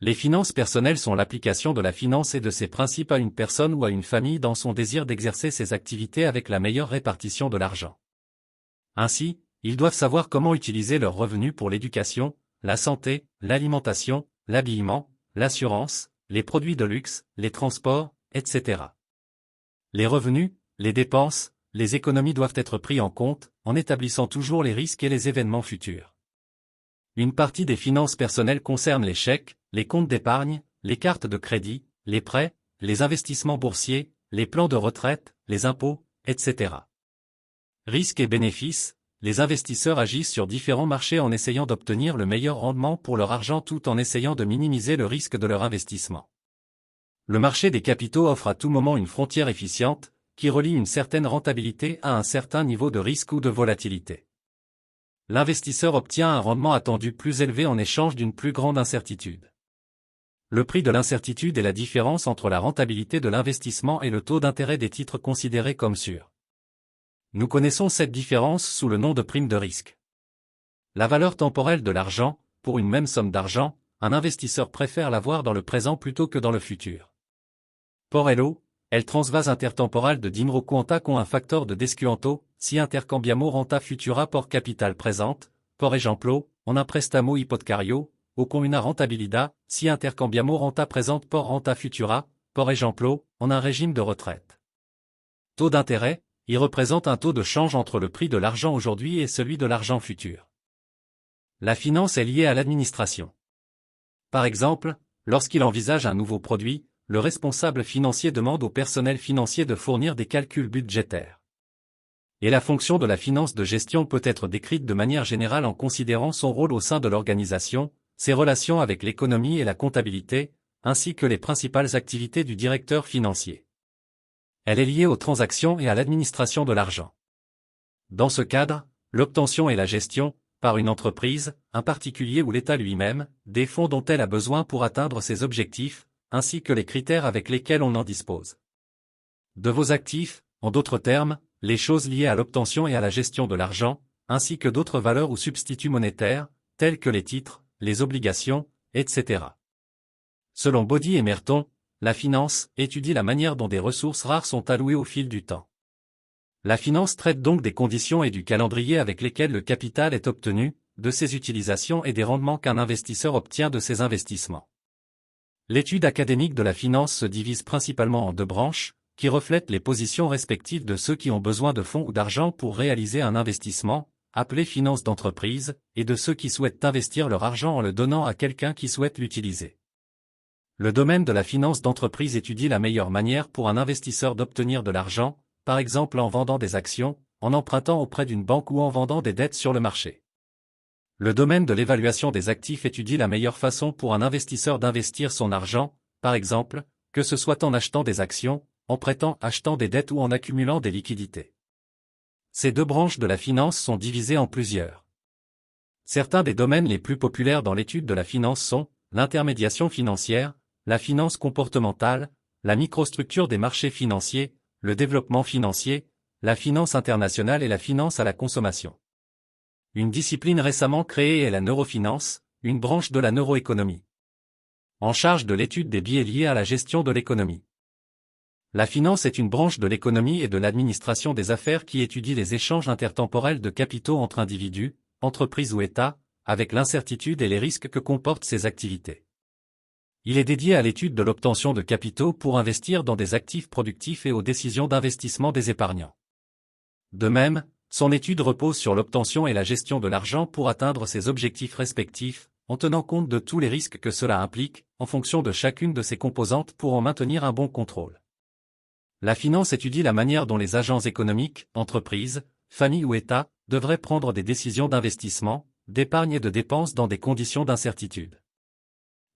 Les finances personnelles sont l'application de la finance et de ses principes à une personne ou à une famille dans son désir d'exercer ses activités avec la meilleure répartition de l'argent. Ainsi, ils doivent savoir comment utiliser leurs revenus pour l'éducation, la santé, l'alimentation, l'habillement, l'assurance, les produits de luxe, les transports, etc. Les revenus, les dépenses, les économies doivent être pris en compte, en établissant toujours les risques et les événements futurs. Une partie des finances personnelles concerne les chèques, les comptes d'épargne, les cartes de crédit, les prêts, les investissements boursiers, les plans de retraite, les impôts, etc. Risques et bénéfices, les investisseurs agissent sur différents marchés en essayant d'obtenir le meilleur rendement pour leur argent tout en essayant de minimiser le risque de leur investissement. Le marché des capitaux offre à tout moment une frontière efficiente, qui relie une certaine rentabilité à un certain niveau de risque ou de volatilité. L'investisseur obtient un rendement attendu plus élevé en échange d'une plus grande incertitude. Le prix de l'incertitude est la différence entre la rentabilité de l'investissement et le taux d'intérêt des titres considérés comme sûrs. Nous connaissons cette différence sous le nom de prime de risque. La valeur temporelle de l'argent, pour une même somme d'argent, un investisseur préfère l'avoir dans le présent plutôt que dans le futur. Por ello, el transvase intertemporal de dimro quanta con un factor de descuento, si intercambiamo renta futura por capital presente, por ejemplo, en un préstamo hipotecario, o con una rentabilidad, si intercambiamo renta presente por renta futura, por ejemplo, en un régime de retraite. Taux d'intérêt, il représente un taux de change entre le prix de l'argent aujourd'hui et celui de l'argent futur. La finance est liée à l'administration. Par exemple, lorsqu'il envisage un nouveau produit, le responsable financier demande au personnel financier de fournir des calculs budgétaires. Et la fonction de la finance de gestion peut être décrite de manière générale en considérant son rôle au sein de l'organisation, ses relations avec l'économie et la comptabilité, ainsi que les principales activités du directeur financier. Elle est liée aux transactions et à l'administration de l'argent. Dans ce cadre, l'obtention et la gestion, par une entreprise, un particulier ou l'État lui-même, des fonds dont elle a besoin pour atteindre ses objectifs, ainsi que les critères avec lesquels on en dispose. De vos actifs, en d'autres termes, les choses liées à l'obtention et à la gestion de l'argent, ainsi que d'autres valeurs ou substituts monétaires, tels que les titres, les obligations, etc. Selon Baudy et Merton, la finance étudie la manière dont des ressources rares sont allouées au fil du temps. La finance traite donc des conditions et du calendrier avec lesquels le capital est obtenu, de ses utilisations et des rendements qu'un investisseur obtient de ses investissements. L'étude académique de la finance se divise principalement en deux branches, qui reflètent les positions respectives de ceux qui ont besoin de fonds ou d'argent pour réaliser un investissement, appelé finance d'entreprise, et de ceux qui souhaitent investir leur argent en le donnant à quelqu'un qui souhaite l'utiliser. Le domaine de la finance d'entreprise étudie la meilleure manière pour un investisseur d'obtenir de l'argent, par exemple en vendant des actions, en empruntant auprès d'une banque ou en vendant des dettes sur le marché. Le domaine de l'évaluation des actifs étudie la meilleure façon pour un investisseur d'investir son argent, par exemple, que ce soit en achetant des actions, en prêtant, achetant des dettes ou en accumulant des liquidités. Ces deux branches de la finance sont divisées en plusieurs. Certains des domaines les plus populaires dans l'étude de la finance sont l'intermédiation financière, la finance comportementale, la microstructure des marchés financiers, le développement financier, la finance internationale et la finance à la consommation. Une discipline récemment créée est la neurofinance, une branche de la neuroéconomie. En charge de l'étude des biais liés à la gestion de l'économie. La finance est une branche de l'économie et de l'administration des affaires qui étudie les échanges intertemporels de capitaux entre individus, entreprises ou États, avec l'incertitude et les risques que comportent ces activités. Il est dédié à l'étude de l'obtention de capitaux pour investir dans des actifs productifs et aux décisions d'investissement des épargnants. De même, son étude repose sur l'obtention et la gestion de l'argent pour atteindre ses objectifs respectifs, en tenant compte de tous les risques que cela implique, en fonction de chacune de ses composantes pour en maintenir un bon contrôle. La finance étudie la manière dont les agents économiques, entreprises, familles ou États, devraient prendre des décisions d'investissement, d'épargne et de dépenses dans des conditions d'incertitude.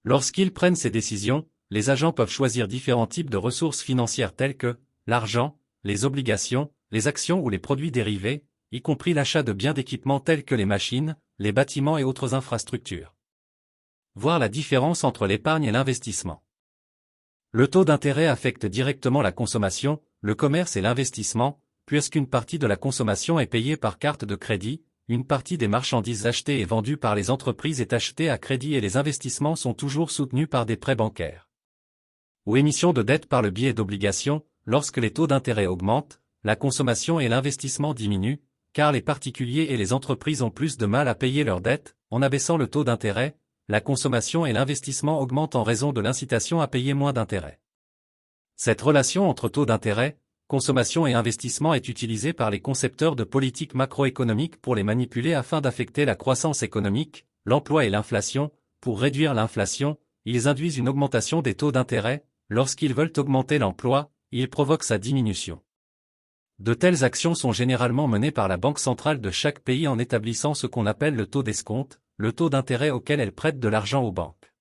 Lorsqu'ils prennent ces décisions, les agents peuvent choisir différents types de ressources financières telles que l'argent, les obligations, les actions ou les produits dérivés, y compris l'achat de biens d'équipement tels que les machines, les bâtiments et autres infrastructures. Voir la différence entre l'épargne et l'investissement. Le taux d'intérêt affecte directement la consommation, le commerce et l'investissement, puisqu'une partie de la consommation est payée par carte de crédit, une partie des marchandises achetées et vendues par les entreprises est achetée à crédit et les investissements sont toujours soutenus par des prêts bancaires. Ou émission de dette par le biais d'obligations, lorsque les taux d'intérêt augmentent, la consommation et l'investissement diminuent, car les particuliers et les entreprises ont plus de mal à payer leurs dettes, en abaissant le taux d'intérêt, la consommation et l'investissement augmentent en raison de l'incitation à payer moins d'intérêt. Cette relation entre taux d'intérêt, consommation et investissement est utilisée par les concepteurs de politique macroéconomique pour les manipuler afin d'affecter la croissance économique, l'emploi et l'inflation. Pour réduire l'inflation, ils induisent une augmentation des taux d'intérêt, lorsqu'ils veulent augmenter l'emploi, ils provoquent sa diminution. De telles actions sont généralement menées par la Banque centrale de chaque pays en établissant ce qu'on appelle le taux d'escompte, le taux d'intérêt auquel elle prête de l'argent aux banques.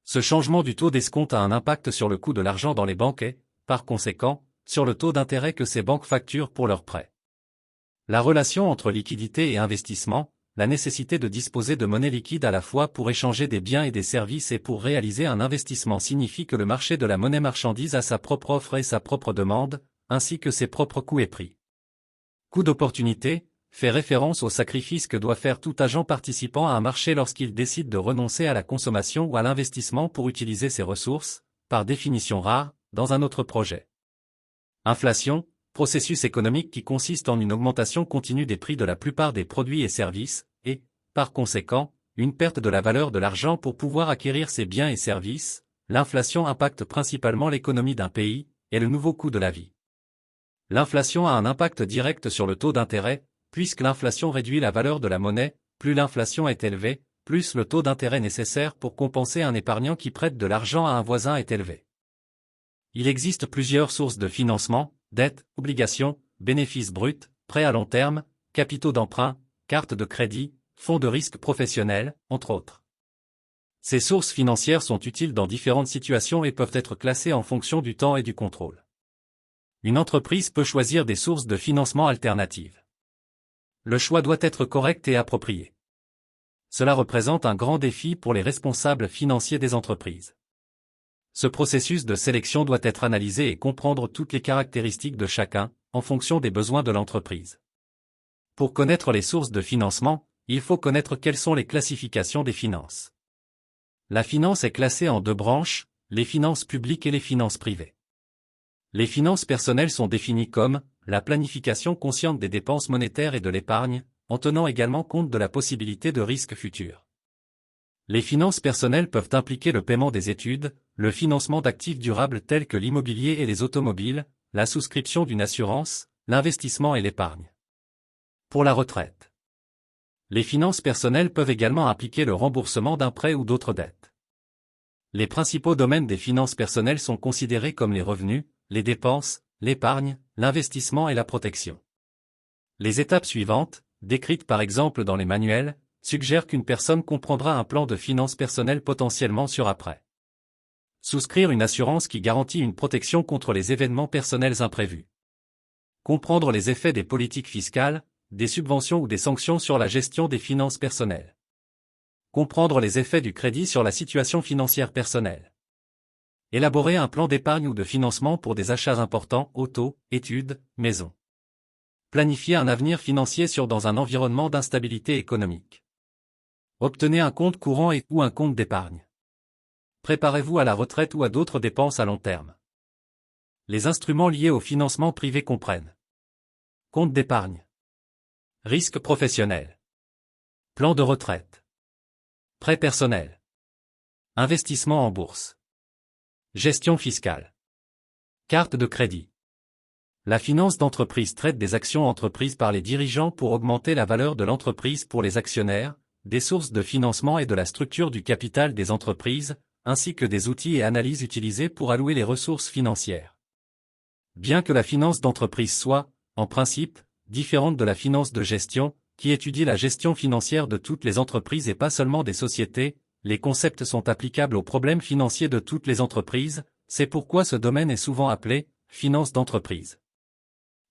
Ce changement du taux d'escompte a un impact sur le coût de l'argent dans les banques et, par conséquent, sur le taux d'intérêt que ces banques facturent pour leurs prêts. La relation entre liquidité et investissement, la nécessité de disposer de monnaie liquide à la fois pour échanger des biens et des services et pour réaliser un investissement signifie que le marché de la monnaie marchandise a sa propre offre et sa propre demande, ainsi que ses propres coûts et prix. Coût d'opportunité fait référence au sacrifice que doit faire tout agent participant à un marché lorsqu'il décide de renoncer à la consommation ou à l'investissement pour utiliser ses ressources, par définition rares, dans un autre projet. Inflation, processus économique qui consiste en une augmentation continue des prix de la plupart des produits et services, et, par conséquent, une perte de la valeur de l'argent pour pouvoir acquérir ces biens et services. L'inflation impacte principalement l'économie d'un pays, et le nouveau coût de la vie. L'inflation a un impact direct sur le taux d'intérêt, puisque l'inflation réduit la valeur de la monnaie, plus l'inflation est élevée, plus le taux d'intérêt nécessaire pour compenser un épargnant qui prête de l'argent à un voisin est élevé. Il existe plusieurs sources de financement, dettes, obligations, bénéfices bruts, prêts à long terme, capitaux d'emprunt, cartes de crédit, fonds de risque professionnels, entre autres. Ces sources financières sont utiles dans différentes situations et peuvent être classées en fonction du temps et du contrôle. Une entreprise peut choisir des sources de financement alternatives. Le choix doit être correct et approprié. Cela représente un grand défi pour les responsables financiers des entreprises. Ce processus de sélection doit être analysé et comprendre toutes les caractéristiques de chacun, en fonction des besoins de l'entreprise. Pour connaître les sources de financement, il faut connaître quelles sont les classifications des finances. La finance est classée en deux branches, les finances publiques et les finances privées. Les finances personnelles sont définies comme la planification consciente des dépenses monétaires et de l'épargne, en tenant également compte de la possibilité de risques futurs. Les finances personnelles peuvent impliquer le paiement des études, le financement d'actifs durables tels que l'immobilier et les automobiles, la souscription d'une assurance, l'investissement et l'épargne. Pour la retraite. Les finances personnelles peuvent également impliquer le remboursement d'un prêt ou d'autres dettes. Les principaux domaines des finances personnelles sont considérés comme les revenus, les dépenses, l'épargne, l'investissement et la protection. Les étapes suivantes, décrites par exemple dans les manuels, suggèrent qu'une personne comprendra un plan de finances personnelles potentiellement sur après. Souscrire une assurance qui garantit une protection contre les événements personnels imprévus. Comprendre les effets des politiques fiscales, des subventions ou des sanctions sur la gestion des finances personnelles. Comprendre les effets du crédit sur la situation financière personnelle. Élaborer un plan d'épargne ou de financement pour des achats importants, auto, études, maison. Planifier un avenir financier dans un environnement d'instabilité économique. Obtenez un compte courant ou un compte d'épargne. Préparez-vous à la retraite ou à d'autres dépenses à long terme. Les instruments liés au financement privé comprennent compte d'épargne, risque professionnel, plan de retraite, prêt personnel, investissement en bourse, gestion fiscale, carte de crédit. La finance d'entreprise traite des actions entreprises par les dirigeants pour augmenter la valeur de l'entreprise pour les actionnaires, des sources de financement et de la structure du capital des entreprises, ainsi que des outils et analyses utilisés pour allouer les ressources financières. Bien que la finance d'entreprise soit, en principe, différente de la finance de gestion, qui étudie la gestion financière de toutes les entreprises et pas seulement des sociétés, les concepts sont applicables aux problèmes financiers de toutes les entreprises, c'est pourquoi ce domaine est souvent appelé finance d'entreprise.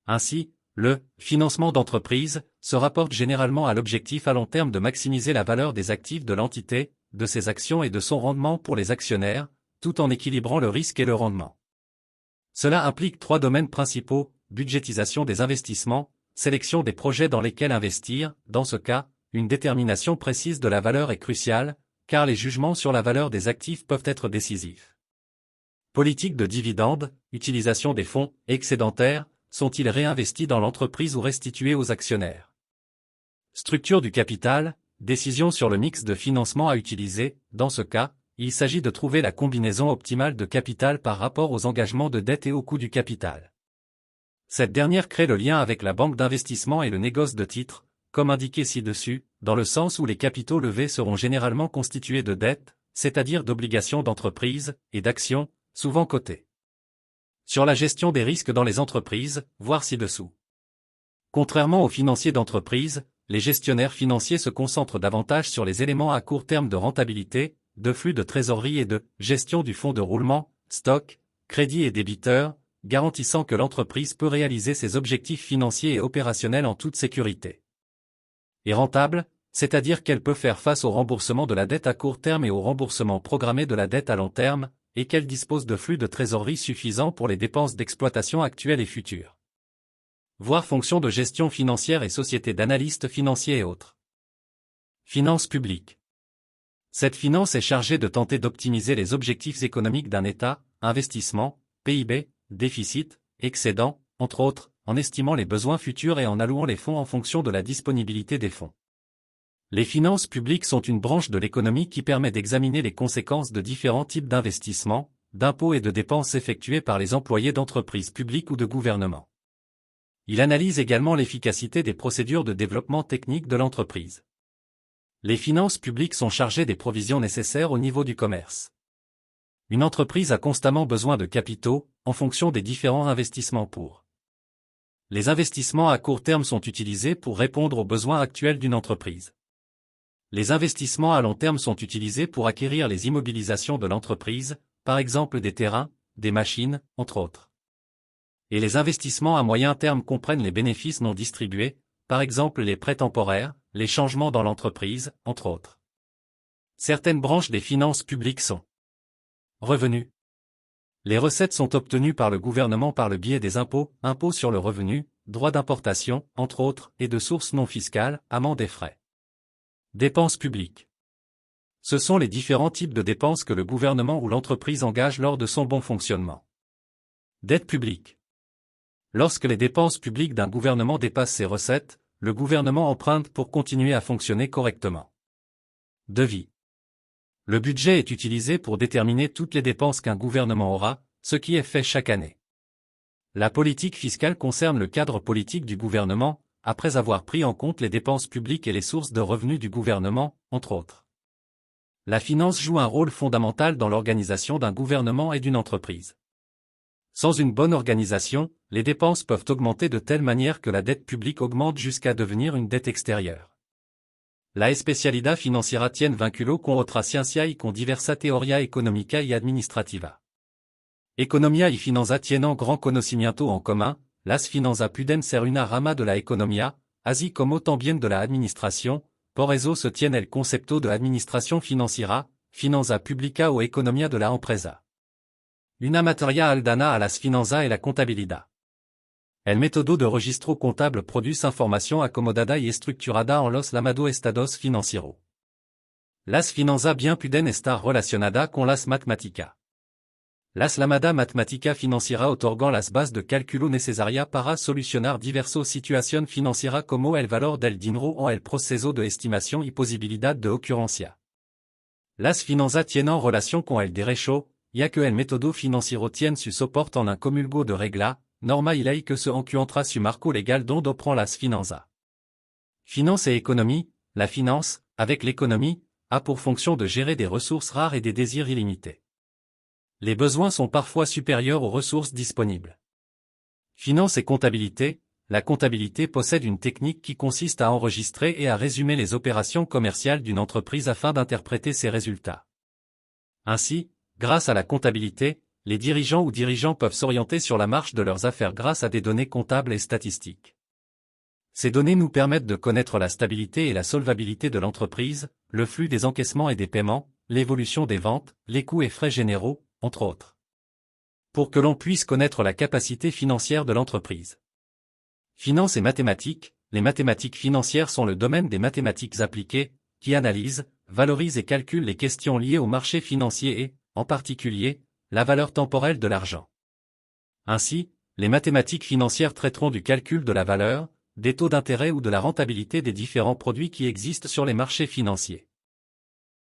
Ainsi, le financement d'entreprise se rapporte généralement à l'objectif à long terme de maximiser la valeur des actifs de l'entité, de ses actions et de son rendement pour les actionnaires, tout en équilibrant le risque et le rendement. Cela implique trois domaines principaux: budgétisation des investissements, sélection des projets dans lesquels investir. Dans ce cas, une détermination précise de la valeur est cruciale, car les jugements sur la valeur des actifs peuvent être décisifs. Politique de dividendes, utilisation des fonds excédentaires, sont-ils réinvestis dans l'entreprise ou restitués aux actionnaires? Structure du capital, décision sur le mix de financement à utiliser. Dans ce cas, il s'agit de trouver la combinaison optimale de capital par rapport aux engagements de dette et au coût du capital. Cette dernière crée le lien avec la banque d'investissement et le négoce de titres, comme indiqué ci-dessus, dans le sens où les capitaux levés seront généralement constitués de dettes, c'est-à-dire d'obligations d'entreprise, et d'actions, souvent cotées. Sur la gestion des risques dans les entreprises, voir ci-dessous. Contrairement aux financiers d'entreprise, les gestionnaires financiers se concentrent davantage sur les éléments à court terme de rentabilité, de flux de trésorerie et de gestion du fonds de roulement, stock, crédit et débiteur, garantissant que l'entreprise peut réaliser ses objectifs financiers et opérationnels en toute sécurité. Et rentable, c'est-à-dire qu'elle peut faire face au remboursement de la dette à court terme et au remboursement programmé de la dette à long terme, et qu'elle dispose de flux de trésorerie suffisants pour les dépenses d'exploitation actuelles et futures. Voir fonction de gestion financière et société d'analystes financiers et autres. Finances publiques. Cette finance est chargée de tenter d'optimiser les objectifs économiques d'un État, investissement, PIB, déficit, excédent, entre autres, en estimant les besoins futurs et en allouant les fonds en fonction de la disponibilité des fonds. Les finances publiques sont une branche de l'économie qui permet d'examiner les conséquences de différents types d'investissements, d'impôts et de dépenses effectués par les employés d'entreprises publiques ou de gouvernements. Il analyse également l'efficacité des procédures de développement technique de l'entreprise. Les finances publiques sont chargées des provisions nécessaires au niveau du commerce. Une entreprise a constamment besoin de capitaux, en fonction des différents investissements pour. Les investissements à court terme sont utilisés pour répondre aux besoins actuels d'une entreprise. Les investissements à long terme sont utilisés pour acquérir les immobilisations de l'entreprise, par exemple des terrains, des machines, entre autres. Et les investissements à moyen terme comprennent les bénéfices non distribués, par exemple les prêts temporaires, les changements dans l'entreprise, entre autres. Certaines branches des finances publiques sont revenus. Les recettes sont obtenues par le gouvernement par le biais des impôts, impôts sur le revenu, droits d'importation, entre autres, et de sources non fiscales, amendes et frais. Dépenses publiques. Ce sont les différents types de dépenses que le gouvernement ou l'entreprise engage lors de son bon fonctionnement. Dette publique. Lorsque les dépenses publiques d'un gouvernement dépassent ses recettes, le gouvernement emprunte pour continuer à fonctionner correctement. Devis. Le budget est utilisé pour déterminer toutes les dépenses qu'un gouvernement aura, ce qui est fait chaque année. La politique fiscale concerne le cadre politique du gouvernement, après avoir pris en compte les dépenses publiques et les sources de revenus du gouvernement, entre autres. La finance joue un rôle fondamental dans l'organisation d'un gouvernement et d'une entreprise. Sans une bonne organisation, les dépenses peuvent augmenter de telle manière que la dette publique augmente jusqu'à devenir une dette extérieure. La specialità financiera tiene vinculo con otra scienza con diversa teoria economica y administrativa. Economia y finanza tienen gran conocimiento en commun, las finanzas pueden ser una rama de la economía, así como también de la administración, por eso se tiene el concepto de administración financiera, finanza pública o economía de la empresa. Una materia aldana a las finanzas et la contabilidad. El método de registro contable produce información acomodada y estructurada en los llamados estados financieros. Las finanzas bien pueden estar relacionadas con las matemáticas. Las llamadas matemática financiera otorgan las bases de cálculo necesarias para solucionar diversas situaciones financieras como el valor del dinero o el proceso de estimación y posibilidad de ocurrencia. Las finanzas tienen relación con el derecho, ya que el método financiero tiene su soporte en un comulgo de reglas, normas y leyes que se encuentran su marco legal donde prend las finanzas. Finance et économie, la finance, avec l'économie, a pour fonction de gérer des ressources rares et des désirs illimités. Les besoins sont parfois supérieurs aux ressources disponibles. Finance et comptabilité, la comptabilité possède une technique qui consiste à enregistrer et à résumer les opérations commerciales d'une entreprise afin d'interpréter ses résultats. Ainsi, grâce à la comptabilité, les dirigeants ou dirigeants peuvent s'orienter sur la marche de leurs affaires grâce à des données comptables et statistiques. Ces données nous permettent de connaître la stabilité et la solvabilité de l'entreprise, le flux des encaissements et des paiements, l'évolution des ventes, les coûts et frais généraux, entre autres. Pour que l'on puisse connaître la capacité financière de l'entreprise. Finance et mathématiques. Les mathématiques financières sont le domaine des mathématiques appliquées, qui analysent, valorisent et calculent les questions liées au marché financier et, en particulier, la valeur temporelle de l'argent. Ainsi, les mathématiques financières traiteront du calcul de la valeur, des taux d'intérêt ou de la rentabilité des différents produits qui existent sur les marchés financiers.